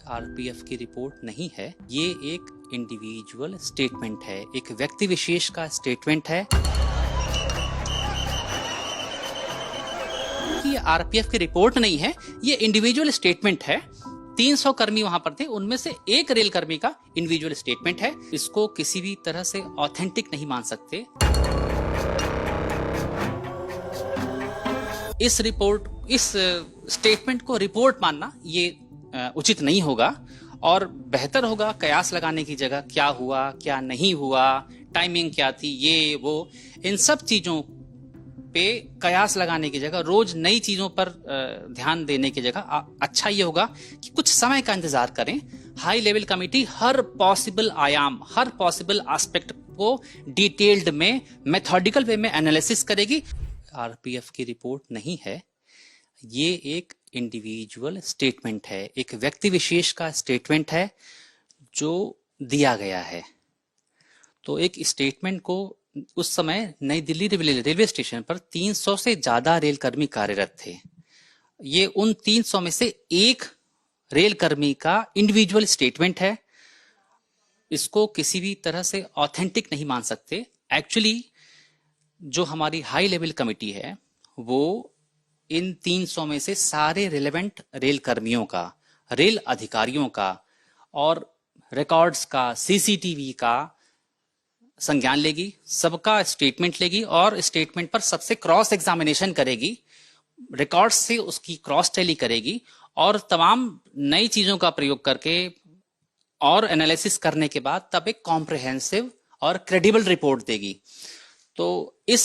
RPF की report नहीं है, ये एक इंडिविजुअल स्टेटमेंट है, एक व्यक्ति विशेष का स्टेटमेंट है कि आरपीएफ की रिपोर्ट नहीं है, ये इंडिविजुअल स्टेटमेंट है। 300 कर्मी वहां पर थे, उनमें से एक रेल कर्मी का इंडिविजुअल स्टेटमेंट है। इसको किसी भी तरह से ऑथेंटिक नहीं मान सकते। इस स्टेटमेंट को रिपोर्ट मानना ये उचित नहीं होगा और बेहतर होगा कयास लगाने की जगह क्या हुआ, क्या नहीं हुआ, टाइमिंग क्या थी, ये वो, इन सब चीजों पे कयास लगाने की जगह, रोज नई चीजों पर ध्यान देने की जगह अच्छा ये होगा कि कुछ समय का इंतजार करें। हाई लेवल कमेटी हर पॉसिबल आयाम, हर पॉसिबल एस्पेक्ट को डिटेल्ड में, मेथोडिकल वे में एनालिसिस करेगी। आरपीएफ की रिपोर्ट नहीं है, ये एक इंडिविजुअल स्टेटमेंट है, एक व्यक्ति विशेष का स्टेटमेंट है जो दिया गया है। तो एक स्टेटमेंट को उस समय नई दिल्ली रेलवे स्टेशन पर 300 से ज्यादा रेल कर्मी कार्यरत थे। ये उन 300 में से एक रेल कर्मी का इंडिविजुअल स्टेटमेंट है। इसको किसी भी तरह से ऑथेंटिक नहीं मान सकते। एक्चुअली जो हमारी हाई लेवल कमेटी है वो इन 300 में से सारे रिलेवेंट रेल कर्मियों का, रेल अधिकारियों का और रिकॉर्ड्स का, सीसीटीवी का संज्ञान लेगी, सबका स्टेटमेंट लेगी और स्टेटमेंट पर सबसे क्रॉस एग्जामिनेशन करेगी, रिकॉर्ड्स से उसकी क्रॉस टैली करेगी और तमाम नई चीजों का प्रयोग करके और एनालिसिस करने के बाद तब एक कॉम्प्रिहेंसिव और क्रेडिबल रिपोर्ट देगी। तो इस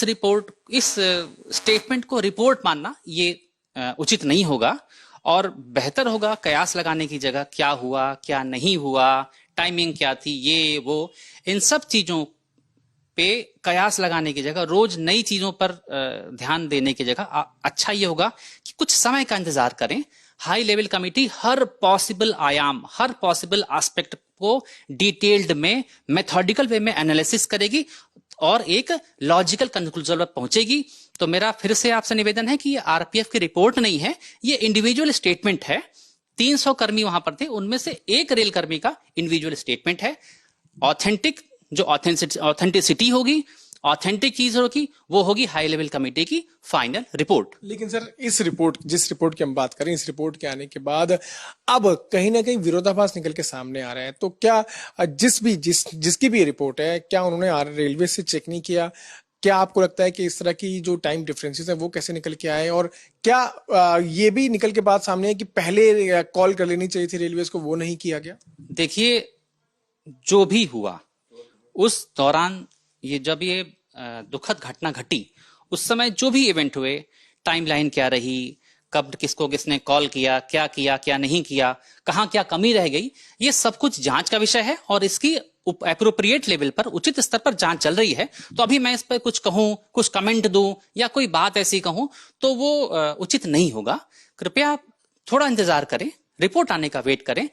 स्टेटमेंट को रिपोर्ट मानना ये उचित नहीं होगा और बेहतर होगा कयास लगाने की जगह क्या हुआ, क्या नहीं हुआ, टाइमिंग क्या थी, ये वो, इन सब चीजों पे कयास लगाने की जगह, रोज नई चीजों पर ध्यान देने की जगह अच्छा ये होगा कि कुछ समय का इंतजार करें। हाई लेवल कमेटी हर पॉसिबल आयाम, हर पॉसिबल एस्पेक्ट को डिटेल्ड में, मेथोडिकल वे में एनालिसिस करेगी और एक लॉजिकल कंक्लूजन पर पहुंचेगी। तो मेरा फिर से आपसे निवेदन है कि ये आरपीएफ की रिपोर्ट नहीं है, ये इंडिविजुअल स्टेटमेंट है। 300 कर्मी वहां पर थे, उनमें से एक रेल कर्मी का इंडिविजुअल स्टेटमेंट है। ऑथेंटिक जो ऑथेंटिसिटी होगी, ऑथेंटिक चीज होगी, वो होगी हाई लेवल कमेटी की फाइनल रिपोर्ट। लेकिन सर जिस रिपोर्ट की हम बात करें, इस रिपोर्ट के आने के बाद अब कहीं ना कहीं विरोधाभास निकल के सामने आ रहा है। तो क्या जिसकी भी रिपोर्ट है, क्या उन्होंने रेलवे से चेक नहीं किया? क्या आपको लगता है कि इस तरह की जो टाइम डिफरेंसेस है वो कैसे निकल के आए? और क्या ये भी निकल के बाद सामने है कि पहले कॉल कर लेनी चाहिए थी रेलवे को, वो नहीं किया गया? देखिए, जो भी हुआ उस दौरान, जब ये दुखद घटना घटी, उस समय जो भी इवेंट हुए, टाइमलाइन क्या रही, कब किसको किसने कॉल किया, क्या नहीं किया, कहां क्या कमी रह गई, ये सब कुछ जांच का विषय है और इसकी एप्रोप्रिएट लेवल पर, उचित स्तर पर जांच चल रही है। तो अभी मैं इस पर कुछ कहूं, कुछ कमेंट दूं या कोई बात ऐसी कहूं तो वो उचित नहीं होगा। कृपया थोड़ा इंतजार करें, रिपोर्ट आने का वेट करें,